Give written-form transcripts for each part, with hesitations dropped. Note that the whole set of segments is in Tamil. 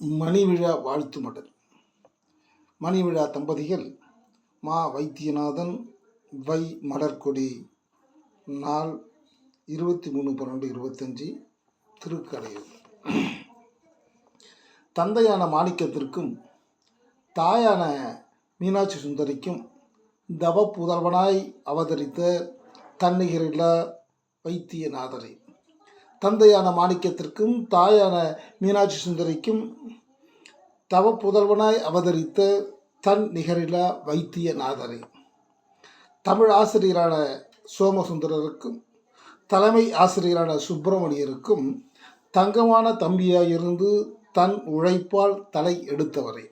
மணிவிழா வாழ்த்து மடல். மணிவிழா தம்பதிகள் மா வைத்தியநாதன் வை மலர்கொடி. நாள் 23/12/25 திருக்கடையூர். தந்தையான மாணிக்கத்திற்கும் தாயான மீனாட்சி சுந்தரிக்கும் தவ புதல்வனாய் அவதரித்த தன்னிகரில்லா வைத்தியநாதரே. தந்தையான மாணிக்கத்திற்கும் தாயான மீனாட்சி சுந்தரிக்கும் தவ புதல்வனாய் அவதரித்த தன் நிகரில்லா வைத்தியநாதரே. தமிழ் ஆசிரியரான சோமசுந்தரருக்கும் தலைமை ஆசிரியரான சுப்பிரமணியருக்கும் தங்கமான தம்பியாயிருந்து தன் உழைப்பால் தலை எடுத்தவரே.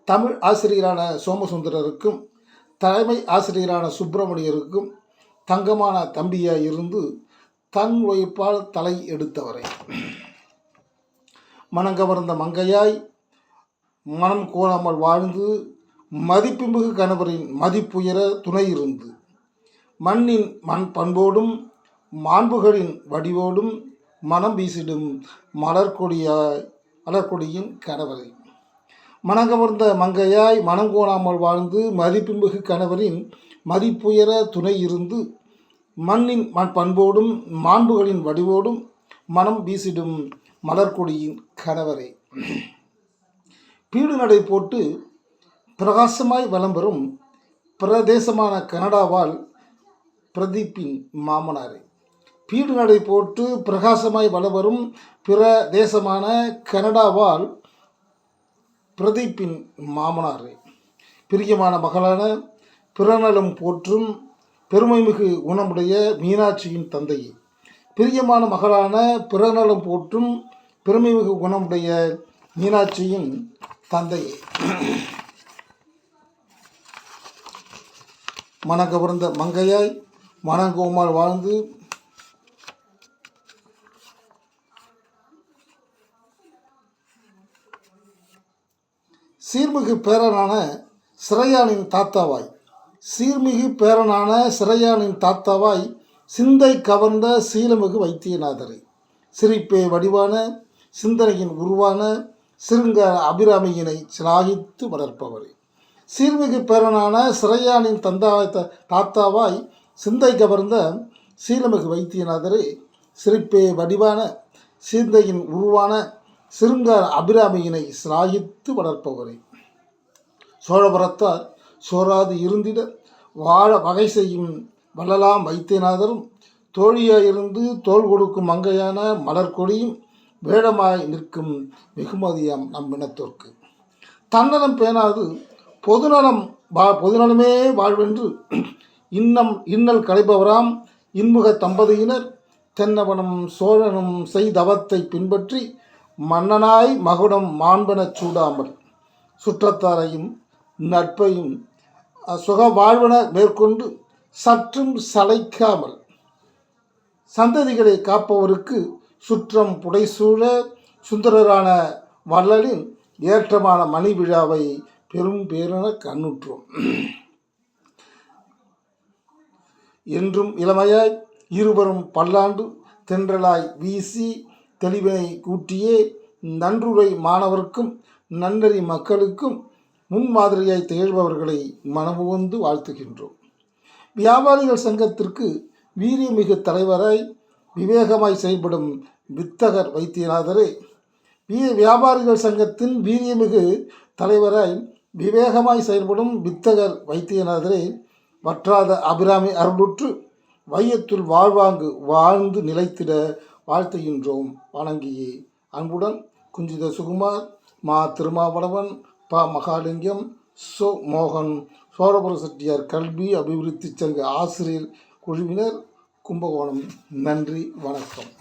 தமிழ் ஆசிரியரான சோமசுந்தரருக்கும் தலைமை ஆசிரியரான சுப்பிரமணியருக்கும் தங்கமான தம்பியாயிருந்து தன் உழைப்பால் தலை எடுத்தவரே. மனங்கவர்ந்த மங்கையாய் மனம் கோணாமல் வாழ்ந்து மதிப்புமிகு கணவரின் மதிப்புயர துணையிருந்து மண்ணின் மண் பண்போடும் மாண்புகளின் வடிவோடும் மனம் வீசிடும் மலர்கொடியின் கணவரை. மனங்கவர்ந்த மங்கையாய் மனங்கோணாமல் வாழ்ந்து மதிப்புமிகு கணவரின் மதிப்புயர துணையிருந்து மண்ணின் பண்போடும் மாண்புகளின் வடிவோடும் மனம் வீசிடும் மலர்கொடியின் கணவரை. பீடு நடை போட்டு பிரகாசமாய் வலம் பெறும் பிரதேசமான கனடாவால் பிரதீப்பின் மாமனாரே. பீடு நடை போட்டு பிரகாசமாய் வலம் வரும் பிரதேசமான கனடாவால் பிரதீப்பின் மாமனாரே. பிரியமான மகளான பிறநலம் போற்றும் பெருமைமிகு குணமுடைய மீனாட்சியின் தந்தையே. பிரியமான மகளான பிறநலம் போற்றும் பெருமைமிகு குணமுடைய மீனாட்சியின் தந்தையே. மனங்கவர்ந்த மங்கையாய் மனங்கோமால் வாழ்ந்து சீர்மிகு பேரனான சிறையானின் தாத்தாவாய் சிந்தை கவர்ந்த சீலமிகு வைத்தியநாதரை. சிரிப்பே வடிவான சிந்தனையின் உருவான சிறுங்க அபிராமியினை சிலாகித்து வளர்ப்பவரே. சீர்மிகு பேரனான சிறையானின் தாத்தாவாய் சிந்தை கவர்ந்த சீலமிகு வைத்தியநாதரே. சிரிப்பே வடிவான சிந்தையின் உருவான சிறுங்க அபிராமியினை சிலாகித்து வளர்ப்பவரே. சோழபுரத்தார் சோராது இருந்திட வாழ வகை செய்யும் வள்ளலாம் வைத்தியநாதரும் தோழியாயிருந்து தோள் கொடுக்கும் மங்கையான மலர்கொடியும் வேடமாய் நிற்கும் வெகுமதியாம் நம் இனத்தோர்க்கு. தன்னலம் பேணாது பொதுநலமே வாழ்வென்று இன்னல் களைபவராம் இன்முக தம்பதியினர் தென்னவனும் சோழனும் செய்தவத்தை பின்பற்றி மன்னனாய் மகுடம் மாண்பெனச் சூடாமல் சுற்றத்தாரையும் நட்பையும் சுக வாழ்வன மேற்கொண்டு சற்றும் சளைக்காமல் சந்ததிகளை காப்பவருக்கு சுற்றம் புடைசூழ சுந்தரரான வள்ளலின் ஏற்றமான மணி விழாவை பெரும் பேரென கண்ணுற்றோம். என்றும் இளமையாய் இருவரும் பல்லாண்டு தென்றலாய் வீசி தெளிவினை கூட்டியே நன்றுரை மாணவர்க்கும் நன்னறி மக்களுக்கும் முன்மாதிரியாய் திகழ்பவர்களை மனமுவந்து வாழ்த்துகின்றோம். வியாபாரிகள் சங்கத்திற்கு வீரியமிகு தலைவராய் விவேகமாய் செயல்படும் வித்தகர் வைத்தியநாதரே. வியாபாரிகள் சங்கத்தின் வீரியமிகு தலைவராய் விவேகமாய் செயல்படும் வித்தகர் வைத்தியநாதரே. வற்றாத அபிராமி அருளுற்று வையத்துள் வாழ்ந்து நிலைத்திட வாழ்த்துகின்றோம் வணங்கியே. அன்புடன் குஞ்சித சுகுமார், மா திருமாவளவன், ப மகாலிங்கம், சோ மோகன், சோழபுர செட்டியார் கல்வி அபிவிருத்தி சங்க ஆசிரியர் குழுவினர், கும்பகோணம். நன்றி, வணக்கம்.